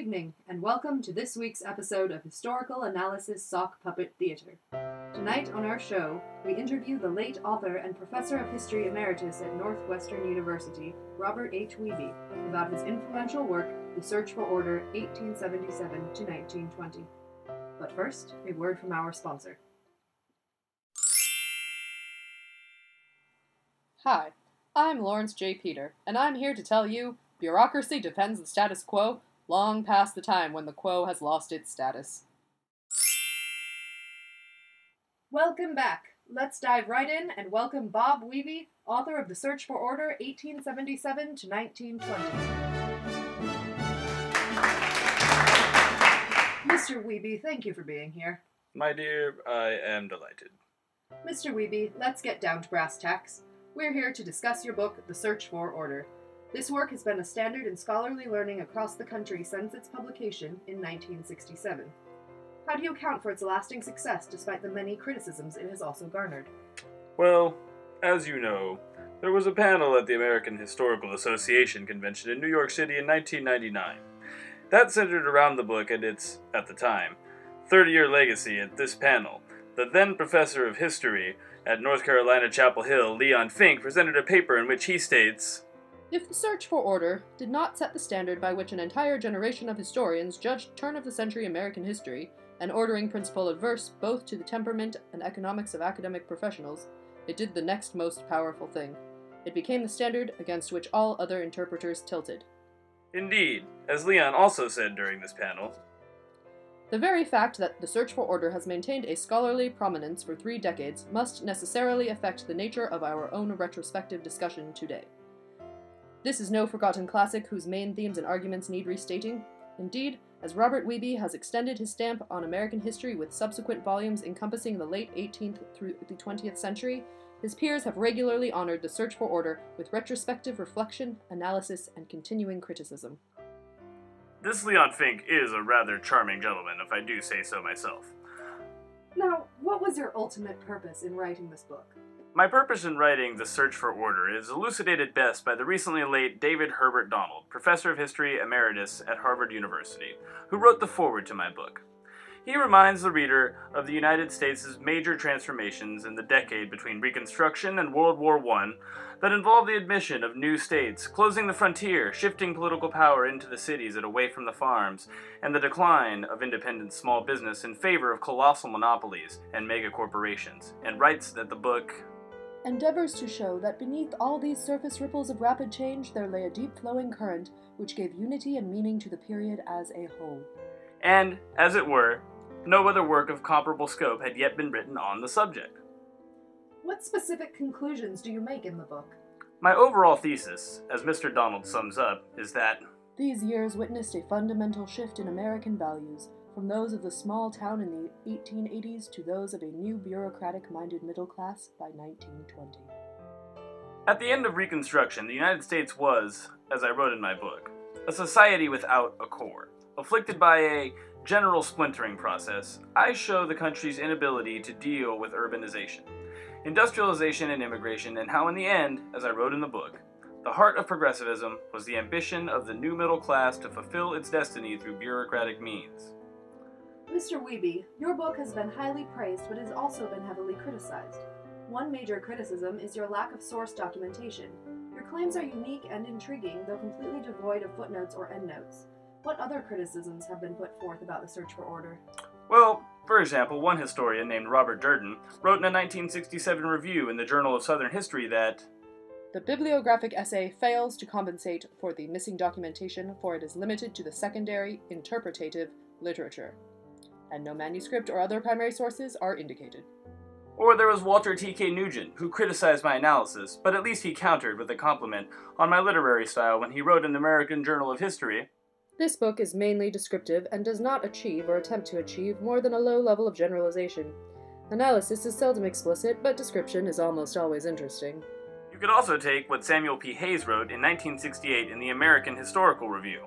evening, and welcome to this week's episode of Historical Analysis Sock Puppet Theater. Tonight on our show, we interview the late author and professor of history emeritus at Northwestern University, Robert H. Wiebe, about his influential work, The Search for Order, 1877 to 1920. But first, a word from our sponsor. Hi, I'm Lawrence J. Peter, and I'm here to tell you, bureaucracy defends the status quo long past the time when the quo has lost its status. Welcome back. Let's dive right in and welcome Bob Wiebe, author of The Search for Order, 1877 to 1920. Mr. Wiebe, thank you for being here. My dear, I am delighted. Mr. Wiebe, let's get down to brass tacks. We're here to discuss your book, The Search for Order. This work has been a standard in scholarly learning across the country since its publication in 1967. How do you account for its lasting success despite the many criticisms it has also garnered? Well, as you know, there was a panel at the American Historical Association convention in New York City in 1999. That centered around the book and its, at the time, 30-year legacy. At this panel, the then professor of history at North Carolina Chapel Hill, Leon Fink, presented a paper in which he states, If The Search for Order did not set the standard by which an entire generation of historians judged turn-of-the-century American history, an ordering principle adverse both to the temperament and economics of academic professionals, it did the next most powerful thing. It became the standard against which all other interpreters tilted. Indeed, as Leon also said during this panel, The very fact that The Search for Order has maintained a scholarly prominence for 3 decades must necessarily affect the nature of our own retrospective discussion today. This is no forgotten classic whose main themes and arguments need restating. Indeed, as Robert Wiebe has extended his stamp on American history with subsequent volumes encompassing the late 18th through the 20th century, his peers have regularly honored The Search for Order with retrospective reflection, analysis, and continuing criticism. this Leon Fink is a rather charming gentleman, if I do say so myself. Now, what was your ultimate purpose in writing this book? My purpose in writing The Search for Order is elucidated best by the recently late David Herbert Donald, professor of history emeritus at Harvard University, who wrote the foreword to my book. He reminds the reader of the United States' major transformations in the decade between Reconstruction and World War I that involved the admission of new states, closing the frontier, shifting political power into the cities and away from the farms, and the decline of independent small business in favor of colossal monopolies and megacorporations, and writes that the book endeavors to show that beneath all these surface ripples of rapid change there lay a deep-flowing current which gave unity and meaning to the period as a whole. And, as it were, no other work of comparable scope had yet been written on the subject. What specific conclusions do you make in the book? My overall thesis, as Mr. Donald sums up, is that These years witnessed a fundamental shift in American values, from those of the small town in the 1880s to those of a new bureaucratic-minded middle class by 1920. at the end of Reconstruction, the United States was, as I wrote in my book, a society without a core. Afflicted by a general splintering process, I show the country's inability to deal with urbanization, industrialization, and immigration, and how in the end, as I wrote in the book, the heart of progressivism was the ambition of the new middle class to fulfill its destiny through bureaucratic means. Mr. Wiebe, your book has been highly praised but has also been heavily criticized. One major criticism is your lack of source documentation. Your claims are unique and intriguing, though completely devoid of footnotes or endnotes. What other criticisms have been put forth about The Search for Order? Well, for example, one historian named Robert Durden wrote in a 1967 review in the Journal of Southern History that The bibliographic essay fails to compensate for the missing documentation, for it is limited to the secondary, interpretative literature, and no manuscript or other primary sources are indicated. Or there was Walter T.K. Nugent, who criticized my analysis, but at least he countered with a compliment on my literary style when he wrote in the American Journal of History, This book is mainly descriptive and does not achieve or attempt to achieve more than a low level of generalization. Analysis is seldom explicit, but description is almost always interesting. You could also take what Samuel P. Hayes wrote in 1968 in the American Historical Review.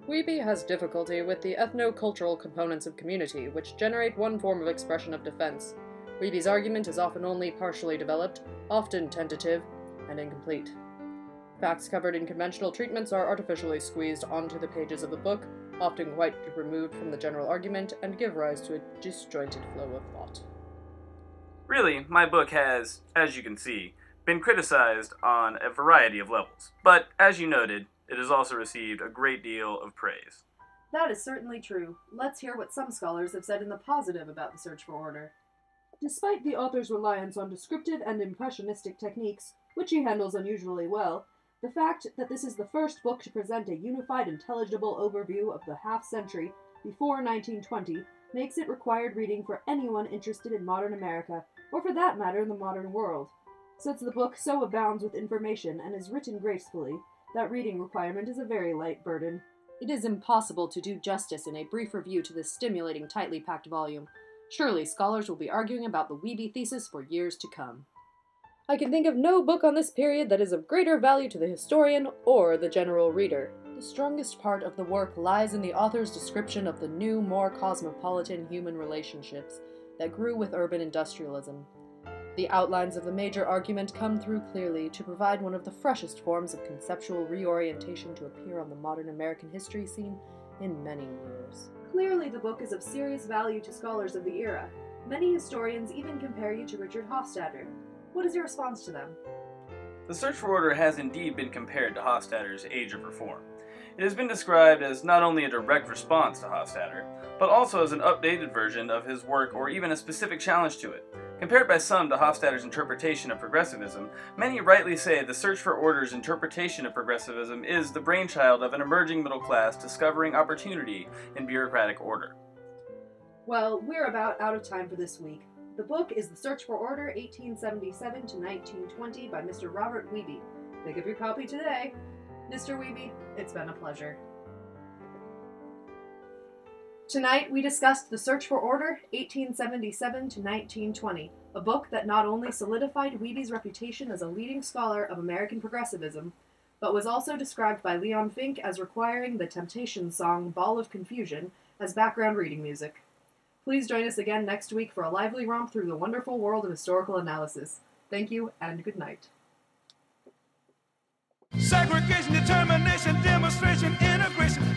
Wiebe has difficulty with the ethno-cultural components of community, which generate one form of expression of defense. Wiebe's argument is often only partially developed, often tentative, and incomplete. Facts covered in conventional treatments are artificially squeezed onto the pages of the book, often quite removed from the general argument, and give rise to a disjointed flow of thought. Really, my book has, as you can see, been criticized on a variety of levels, but as you noted, it has also received a great deal of praise. That is certainly true. Let's hear what some scholars have said in the positive about The Search for Order. Despite the author's reliance on descriptive and impressionistic techniques, which he handles unusually well, the fact that this is the first book to present a unified, intelligible overview of the half-century before 1920 makes it required reading for anyone interested in modern America, or for that matter in the modern world. Since the book so abounds with information and is written gracefully, that reading requirement is a very light burden. It is impossible to do justice in a brief review to this stimulating, tightly packed volume. Surely scholars will be arguing about the Wiebe thesis for years to come. I can think of no book on this period that is of greater value to the historian or the general reader. The strongest part of the work lies in the author's description of the new, more cosmopolitan human relationships that grew with urban industrialism. The outlines of the major argument come through clearly to provide one of the freshest forms of conceptual reorientation to appear on the modern American history scene in many years. Clearly, the book is of serious value to scholars of the era. Many historians even compare you to Richard Hofstadter. What is your response to them? The Search for Order has indeed been compared to Hofstadter's Age of Reform. It has been described as not only a direct response to Hofstadter, but also as an updated version of his work or even a specific challenge to it. Compared by some to Hofstadter's interpretation of progressivism, many rightly say the Search for Order's interpretation of progressivism is the brainchild of an emerging middle class discovering opportunity in bureaucratic order. Well, we're about out of time for this week. The book is The Search for Order, 1877 to 1920 by Mr. Robert Wiebe. Pick up your copy today. Mr. Wiebe, it's been a pleasure. Tonight, we discussed The Search for Order, 1877 to 1920, a book that not only solidified Wiebe's reputation as a leading scholar of American progressivism, but was also described by Leon Fink as requiring the Temptations song Ball of Confusion as background reading music. Please join us again next week for a lively romp through the wonderful world of historical analysis. Thank you, and good night. Segregation, determination, demonstration, integration.